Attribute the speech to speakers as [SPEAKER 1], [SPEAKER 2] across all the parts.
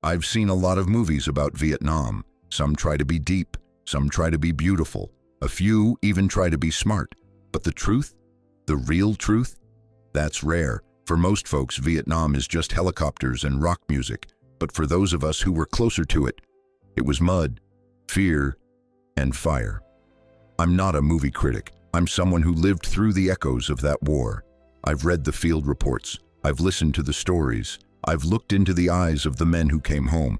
[SPEAKER 1] I've seen a lot of movies about Vietnam. Some try to be deep, some try to be beautiful. A few even try to be smart. But the truth? The real truth? That's rare. For most folks, Vietnam is just helicopters and rock music. But for those of us who were closer to it, it was mud, fear, and fire. I'm not a movie critic. I'm someone who lived through the echoes of that war. I've read the field reports. I've listened to the stories. I've looked into the eyes of the men who came home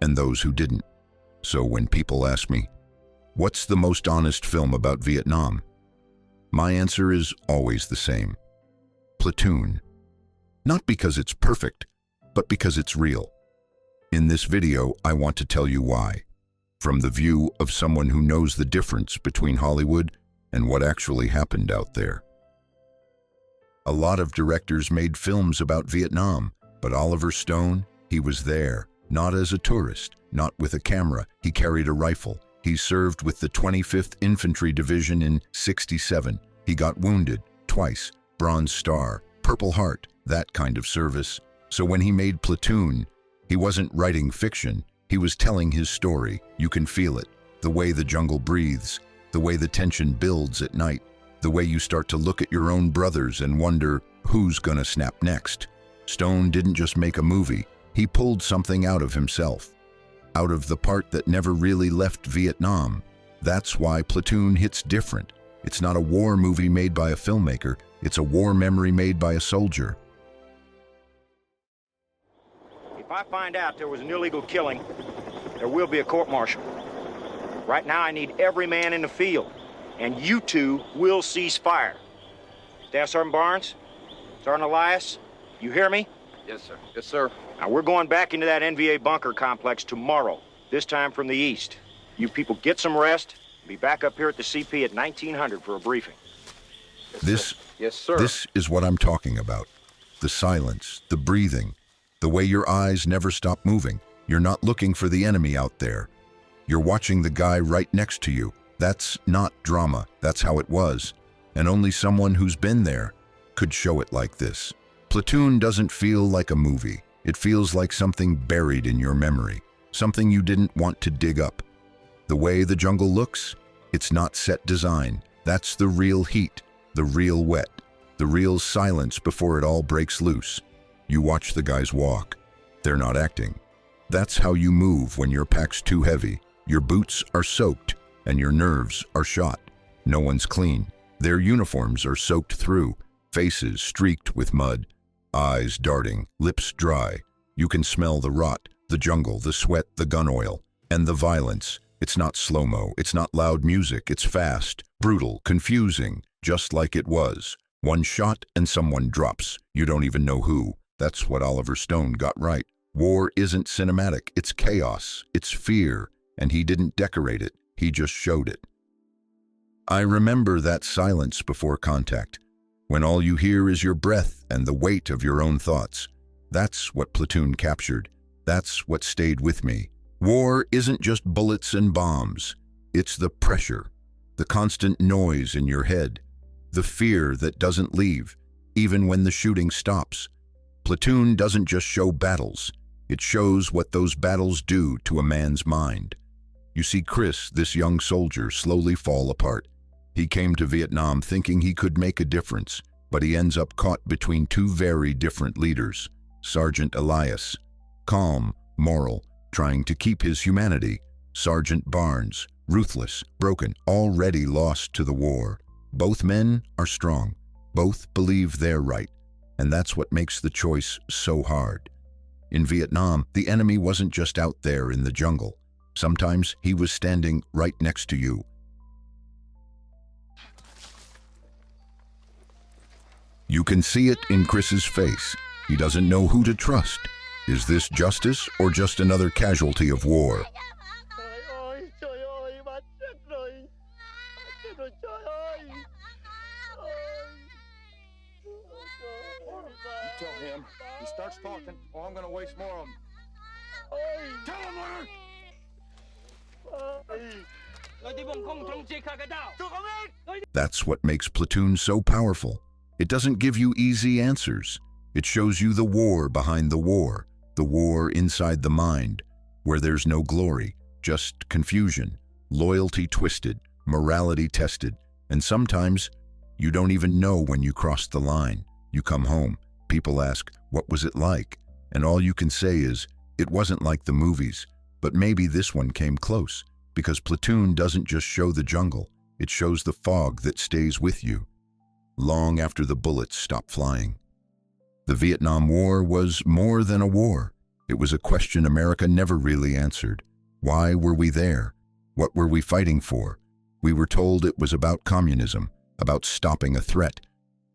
[SPEAKER 1] and those who didn't. So when people ask me, what's the most honest film about Vietnam? My answer is always the same. Platoon. Not because it's perfect, but because it's real. In this video, I want to tell you why. From the view of someone who knows the difference between Hollywood and what actually happened out there. A lot of directors made films about Vietnam, but Oliver Stone, he was there, not as a tourist, not with a camera. He carried a rifle. He served with the 25th Infantry Division in '67. He got wounded twice, Bronze Star, Purple Heart, that kind of service. So when he made Platoon, he wasn't writing fiction. He was telling his story. You can feel it. The way the jungle breathes, the way the tension builds at night, the way you start to look at your own brothers and wonder who's gonna snap next. Stone didn't just make a movie. He pulled something out of himself, out of the part that never really left Vietnam. That's why Platoon hits different. It's not a war movie made by a filmmaker. It's a war memory made by a soldier.
[SPEAKER 2] If I find out there was an illegal killing, there will be a court-martial. Right now, I need every man in the field, and you two will cease fire. Staff Sergeant Barnes, Sergeant Elias, you hear me?
[SPEAKER 3] Yes, sir. Yes, sir.
[SPEAKER 2] Now, we're going back into that NVA bunker complex tomorrow, this time from the east. You people get some rest. Be back up here at the CP at 1900 for a briefing.
[SPEAKER 3] Yes, sir.
[SPEAKER 1] This is what I'm talking about. The silence, the breathing, the way your eyes never stop moving. You're not looking for the enemy out there. You're watching the guy right next to you. That's not drama. That's how it was. And only someone who's been there could show it like this. Platoon doesn't feel like a movie. It feels like something buried in your memory, something you didn't want to dig up. The way the jungle looks, it's not set design. That's the real heat, the real wet, the real silence before it all breaks loose. You watch the guys walk. They're not acting. That's how you move when your pack's too heavy. Your boots are soaked and your nerves are shot. No one's clean. Their uniforms are soaked through, faces streaked with mud, eyes darting, lips dry. You can smell the rot, the jungle, the sweat, the gun oil, and the violence. It's not slow-mo, it's not loud music, it's fast, brutal, confusing, just like it was. One shot and someone drops. You don't even know who. That's what Oliver Stone got right. War isn't cinematic, it's chaos, it's fear, and he didn't decorate it, he just showed it. I remember that silence before contact, when all you hear is your breath and the weight of your own thoughts. That's what Platoon captured. That's what stayed with me. War isn't just bullets and bombs. It's the pressure, the constant noise in your head, the fear that doesn't leave, even when the shooting stops. Platoon doesn't just show battles. It shows what those battles do to a man's mind. You see Chris, this young soldier, slowly fall apart. He came to Vietnam thinking he could make a difference, but he ends up caught between two very different leaders. Sergeant Elias, calm, moral, trying to keep his humanity. Sergeant Barnes, ruthless, broken, already lost to the war. Both men are strong. Both believe they're right. And that's what makes the choice so hard. In Vietnam, the enemy wasn't just out there in the jungle. Sometimes he was standing right next to you. You can see it in Chris's face. He doesn't know who to trust. Is this justice or just another casualty of war?
[SPEAKER 3] Tell him. He starts talking, or I'm gonna waste more of them. Tell him, Leonard!
[SPEAKER 1] That's what makes Platoon so powerful. It doesn't give you easy answers. It shows you the war behind the war, The war inside the mind, where there's no glory, just confusion, loyalty twisted, morality tested, and sometimes you don't even know when you crossed the line. You come home, people ask, what was it like? And all you can say is, it wasn't like the movies, but maybe this one came close, because Platoon doesn't just show the jungle, it shows the fog that stays with you, long after the bullets stop flying. The Vietnam War was more than a war. It was a question America never really answered. Why were we there? What were we fighting for? We were told it was about communism, about stopping a threat.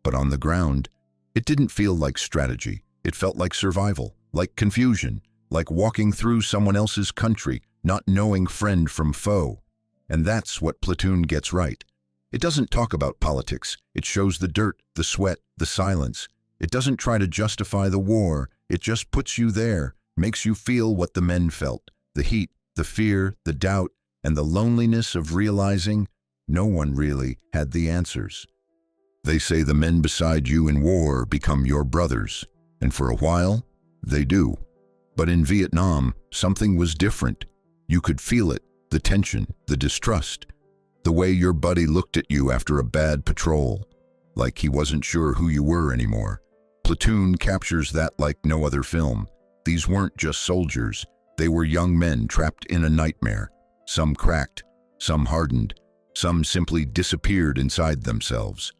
[SPEAKER 1] But on the ground, it didn't feel like strategy. It felt like survival, like confusion, like walking through someone else's country, not knowing friend from foe. And that's what Platoon gets right. It doesn't talk about politics. It shows the dirt, the sweat, the silence. It doesn't try to justify the war. It just puts you there, makes you feel what the men felt, the heat, the fear, the doubt, and the loneliness of realizing no one really had the answers. They say the men beside you in war become your brothers, and for a while, they do. But in Vietnam, something was different. You could feel it, the tension, the distrust, the way your buddy looked at you after a bad patrol, like he wasn't sure who you were anymore. Platoon captures that like no other film. These weren't just soldiers. They were young men trapped in a nightmare. Some cracked, some hardened, some simply disappeared inside themselves.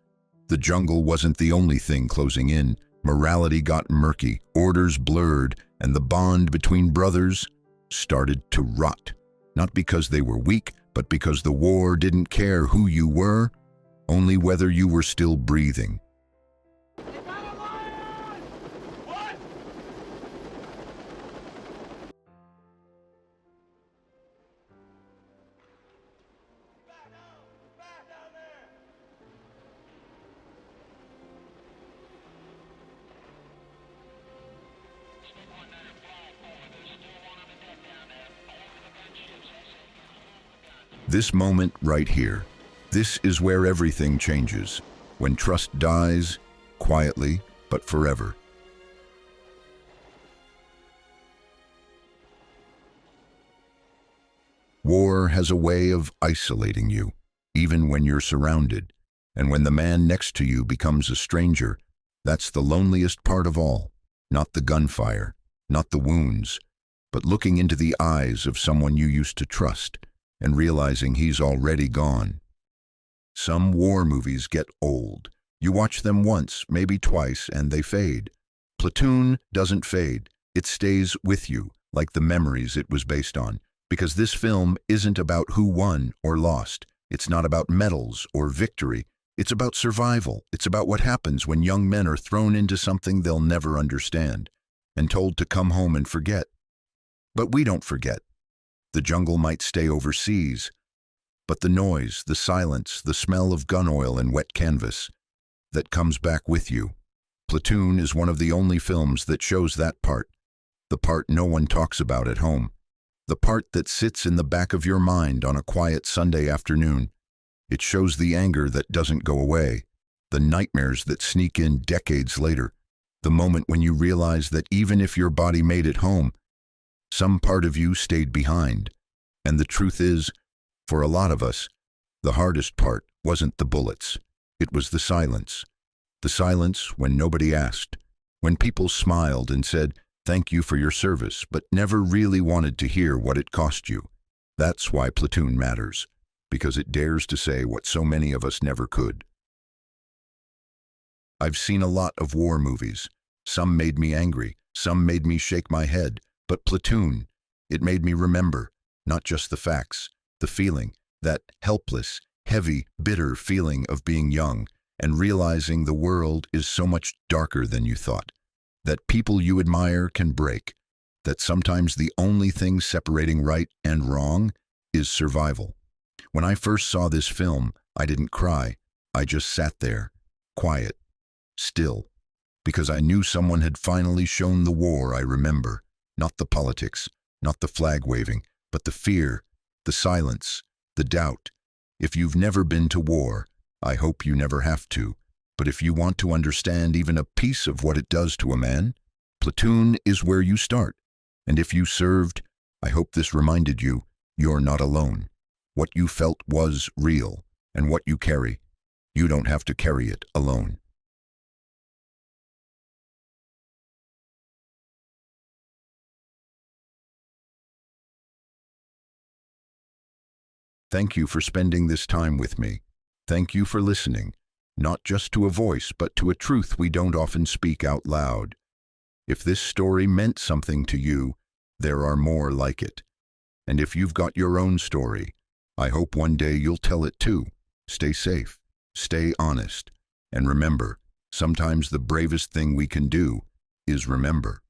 [SPEAKER 1] The jungle wasn't the only thing closing in. Morality got murky, orders blurred, and the bond between brothers started to rot. Not because they were weak, but because the war didn't care who you were, only whether you were still breathing. This moment right here, this is where everything changes. When trust dies, quietly, but forever. War has a way of isolating you, even when you're surrounded. And when the man next to you becomes a stranger, that's the loneliest part of all. Not the gunfire, not the wounds, but looking into the eyes of someone you used to trust and realizing he's already gone. Some war movies get old. You watch them once, maybe twice, and they fade. Platoon doesn't fade. It stays with you, like the memories it was based on. Because this film isn't about who won or lost. It's not about medals or victory. It's about survival. It's about what happens when young men are thrown into something they'll never understand and told to come home and forget. But we don't forget. The jungle might stay overseas, but the noise, the silence, the smell of gun oil and wet canvas, that comes back with you. Platoon is one of the only films that shows that part, the part no one talks about at home, the part that sits in the back of your mind on a quiet Sunday afternoon. It shows the anger that doesn't go away, the nightmares that sneak in decades later, the moment when you realize that even if your body made it home, some part of you stayed behind. And the truth is, for a lot of us, the hardest part wasn't the bullets. It was the silence. The silence when nobody asked, when people smiled and said, "Thank you for your service," but never really wanted to hear what it cost you. That's why Platoon matters, because it dares to say what so many of us never could. I've seen a lot of war movies. Some made me angry, some made me shake my head. But Platoon, it made me remember, not just the facts, the feeling, that helpless, heavy, bitter feeling of being young and realizing the world is so much darker than you thought, that people you admire can break, that sometimes the only thing separating right and wrong is survival. When I first saw this film, I didn't cry. I just sat there, quiet, still, because I knew someone had finally shown the war I remember. Not the politics, not the flag waving, but the fear, the silence, the doubt. If you've never been to war, I hope you never have to. But if you want to understand even a piece of what it does to a man, Platoon is where you start. And if you served, I hope this reminded you, you're not alone. What you felt was real, and what you carry, you don't have to carry it alone. Thank you for spending this time with me. Thank you for listening, not just to a voice, but to a truth we don't often speak out loud. If this story meant something to you, there are more like it. And if you've got your own story, I hope one day you'll tell it too. Stay safe, stay honest, and remember, sometimes the bravest thing we can do is remember.